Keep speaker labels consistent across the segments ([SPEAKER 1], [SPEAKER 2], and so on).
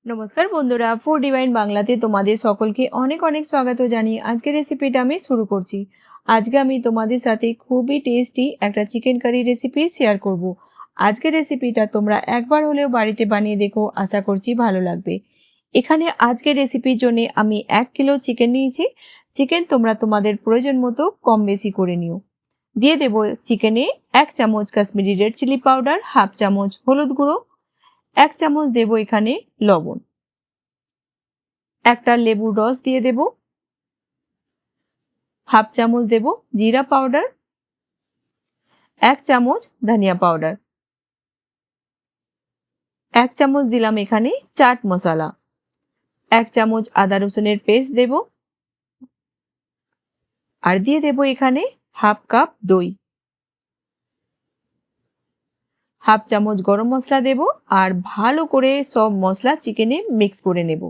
[SPEAKER 1] নমস্কার বন্ধুরা, food divine বাংলাতে তোমাদের সকলকে অনেক অনেক স্বাগত জানিয়ে আজকের রেসিপিটা আমি শুরু করছি। আজকে আমি তোমাদের সাথে খুবই টেস্টি একটা চিকেন কারি রেসিপি শেয়ার করব। আজকের রেসিপিটা তোমরা একবার হলেও বাড়িতে বানিয়ে দেখো, আশা করছি ভালো লাগবে। এখানে আজকের রেসিপির জন্য আমি 1 কিলো চিকেন নিয়েছি। চিকেন তোমরা তোমাদের প্রয়োজন মতো কম বেশি করে নিও। দিয়ে দেব চিকেনে 1 চামচ Kashmiri red chilli powder, half চামচ হলুদ গুঁড়ো, 1 চামচ দেব এখানে লবণ, একটা লেবুর রস দিয়ে দেব, হাফ চামচ দেব জিরা পাউডার, 1 চামচ ধনিয়া পাউডার, 1 চামচ দিলাম এখানে চাট মশলা, 1 চামচ আদা রসুনের পেস্ট দেব, আর দিয়ে দেব এখানে হাফ কাপ দই, হাফ চামচ গরম মশলা দেব, আর ভালো করে সব মশলা চিকেনে মিক্স করে নেব।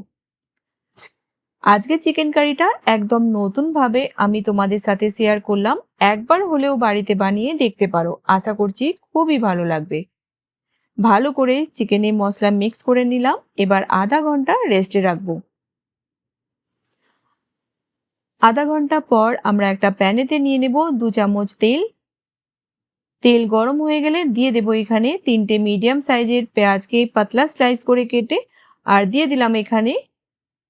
[SPEAKER 1] আজকে চিকেন কারিটা একদম নতুন ভাবে আমি তোমাদের সাথে শেয়ার করলাম, একবার হলেও বাড়িতে বানিয়ে দেখতে পারো, আশা করছি খুবই ভালো লাগবে। ভালো করে চিকেনে মশলা মিক্স করে নিলাম, এবার আধা ঘন্টা রেস্টে রাখবো। আধা ঘন্টা পর আমরা একটা প্যানেতে নিয়ে নেব 2 চামচ তেল। তেল গরম হয়ে গেলে দিয়ে দেব এখানে 3টে মিডিয়াম সাইজের পেঁয়াজকে পাতলা স্লাইস করে কেটে, আর দিয়ে দিলাম এখানে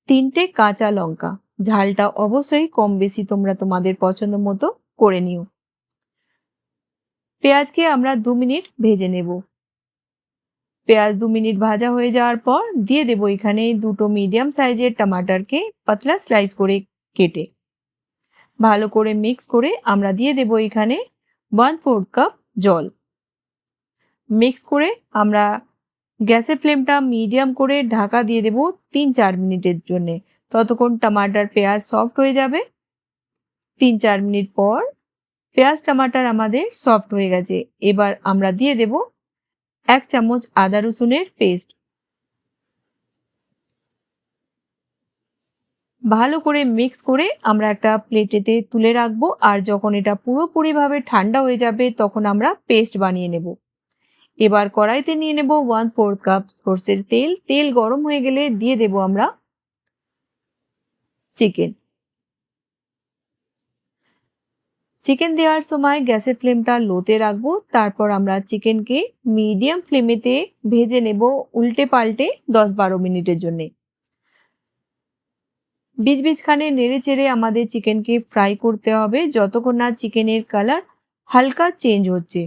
[SPEAKER 1] 3টে কাঁচা লঙ্কা। ঝালটা অবশ্যই কম বেশি তোমরা তোমাদের পছন্দ মতো করে নিও। পেঁয়াজকে আমরা 2 মিনিট ভেজে নেব। পেঁয়াজ 2 মিনিট ভাজা হয়ে যাওয়ার পর দিয়ে দেব এখানে 2টো মিডিয়াম সাইজের টমাটারকে পাতলা স্লাইস করে কেটে। ভালো করে মিক্স করে আমরা দিয়ে দেব এখানে 1/4 কাপ জল। মিক্স করে আমরা গ্যাসের ফ্লেমটা মিডিয়াম করে ঢাকা দিয়ে দেব 3-4 মিনিটের জন্য, ততক্ষণ টমাটার পেঁয়াজ সফট হয়ে যাবে। 3-4 মিনিট পর পেঁয়াজ টমাটার আমাদের সফট হয়ে গেছে। এবার আমরা দিয়ে দেব 1 চামচ আদা রসুনের পেস্ট। ভালো করে মিক্স করে আমরা একটা প্লেটেতে তুলে রাখবো, আর যখন এটা পুরোপুরিভাবে ঠান্ডা হয়ে যাবে তখন আমরা পেস্ট বানিয়ে নেব। এবার কড়াইতে নিয়ে নেব 1/4 কাপ সরষের তেল। তেল গরম হয়ে গেলে দিয়ে দেব আমরা চিকেন। চিকেন দেওয়ার সময় গ্যাসের ফ্লেমটা লোতে রাখবো, তারপর আমরা চিকেনকে মিডিয়াম ফ্লেমেতে ভেজে নেব উল্টে পাল্টে 10-12 মিনিটের জন্য। বীজখানে নেড়ে চেড়ে আমাদের চিকেনকে ফ্রাই করতে হবে যতক্ষণ না চিকেনের কালার হালকা চেঞ্জ হচ্ছে।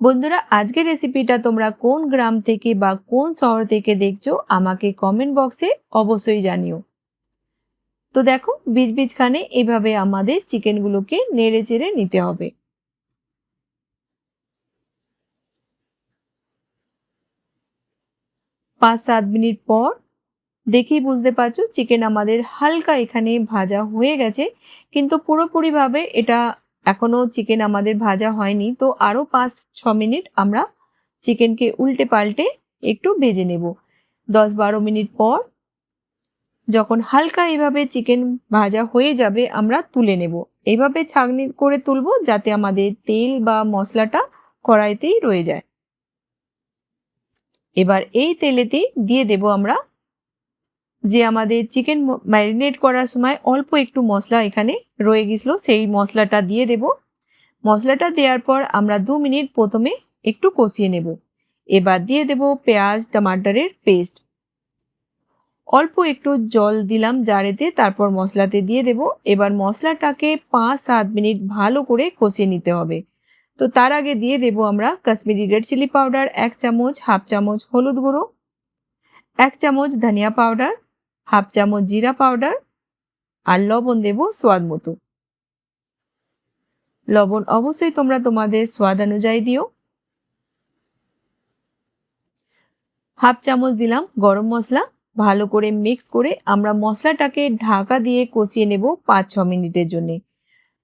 [SPEAKER 1] বন্ধুরা, আজকের রেসিপিটা তোমরা কোন গ্রাম থেকে বা কোন শহর থেকে দেখছো আমাকে কমেন্ট বক্সে অবশ্যই জানিও। তো দেখো, বীজখানে এভাবে আমাদের চিকেনগুলোকে নেড়ে চেড়ে নিতে হবে। 5-7 মিনিট পর দেখেই বুঝতে পারছো চিকেন আমাদের হালকা এখানে ভাজা হয়ে গেছে, কিন্তু পুরোপুরিভাবে এটা এখনো চিকেন আমাদের ভাজা হয়নি। তো আরো 5-6 মিনিট আমরা চিকেনকে উল্টে পাল্টে একটু ভেজে নেব। 10-12 মিনিট পর যখন হালকা এভাবে চিকেন ভাজা হয়ে যাবে আমরা তুলে নেব। এইভাবে ছাঁকনি করে তুলবো যাতে আমাদের তেল বা মশলাটা কড়াইতেই রয়ে যায়। এবার এই তেলেতেই দিয়ে দেব আমরা যে আমাদের চিকেন ম্যারিনেট করার সময় অল্প একটু মশলা এখানে রয়ে গেছিল, সেই মশলাটা দিয়ে দেব। মশলাটা দেওয়ার পর আমরা 2 মিনিট প্রথমে একটু কষিয়ে নেব। এবার দিয়ে দেব পেঁয়াজ টমাটারের পেস্ট। অল্প একটু জল দিলাম জারেতে, তারপর মশলাতে দিয়ে দেব। এবার মশলাটাকে 5-7 মিনিট ভালো করে কষিয়ে নিতে হবে। তো তার আগে দিয়ে দেব আমরা কাশ্মীরি রেড চিলি পাউডার 1 চামচ, হাফ চামচ হলুদ গুঁড়ো, 1 চামচ ধনিয়া পাউডার, হাফ চামচ জিরা পাউডার, আর লবণ দেব স্বাদ মতো। লবণ অবশ্যই তোমরা তোমাদের স্বাদ অনুযায়ী দিও। হাফ চামচ দিলাম গরম মশলা। ভালো করে মিক্স করে আমরা মশলাটাকে ঢাকা দিয়ে কষিয়ে নেব 5-6 মিনিটের জন্য।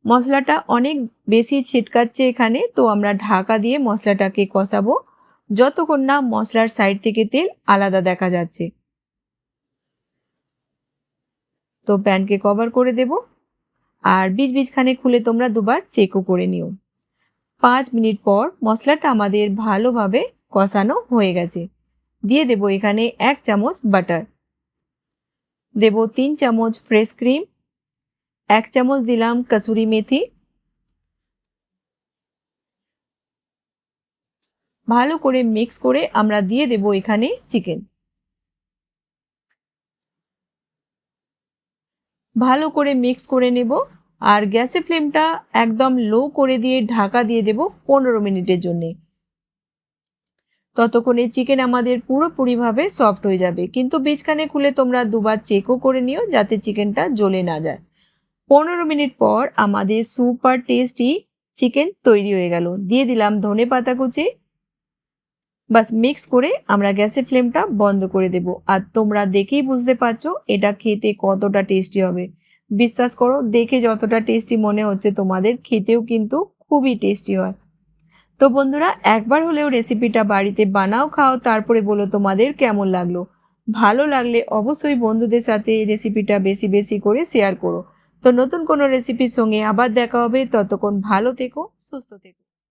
[SPEAKER 1] মশলাটা অনেক বেশি ছিটকাচ্ছে এখানে, তো আমরা ঢাকা দিয়ে মশলাটাকে কষাবো যতক্ষণ না মশলার সাইড থেকে তেল আলাদা দেখা যাচ্ছে। তো প্যানকে কভার করে দেব, আর বীজখানে খুলে তোমরা দুবার চেকও করে নিও। 5 মিনিট পর মশলাটা আমাদের ভালোভাবে কষানো হয়ে গেছে। দিয়ে দেব এখানে 1 চামচ বাটার, দেব 3 চামচ ফ্রেশ ক্রিম, 1 চামচ দিলাম কসুরি মেথি। ভালো করে মিক্স করে আমরা দিয়ে দেব এখানে চিকেন। ভালো করে মিক্স করে নেব আর গ্যাসের ফ্লেমটা একদম লো করে দিয়ে ঢাকা দিয়ে দেব 15 মিনিটের জন্য। ততক্ষণে চিকেন আমাদের পুরোপুরিভাবে সফট হয়ে যাবে, কিন্তু বীজখানে খুলে তোমরা দুবার চেকও করে নিও যাতে চিকেনটা জ্বলে না যায়। 15 মিনিট পর আমাদের সুপার টেস্টি চিকেন তৈরি হয়ে গেল। দিয়ে দিলাম ধনেপাতা কুচি। বাস মিক্স করে আমরা গ্যাসের ফ্লেমটা বন্ধ করে দেব। আর তোমরা দেখেই বুঝতে পারছো এটা খেতে কতটা টেস্টি হবে। বিশ্বাস করো, দেখে যতটা টেস্টি মনে হচ্ছে তোমাদের খেতেও কিন্তু খুবই টেস্টি হয়। তো বন্ধুরা, একবার হলেও রেসিপিটা বাড়িতে বানাও, খাও, তারপরে বলো তোমাদের কেমন লাগলো। ভালো লাগলে অবশ্যই বন্ধুদের সাথে এই রেসিপিটা বেশি বেশি করে শেয়ার করো। তো নতুন কোনো রেসিপির সঙ্গে আবার দেখা হবে, ততক্ষণ ভালো থেকো, সুস্থ থেকো।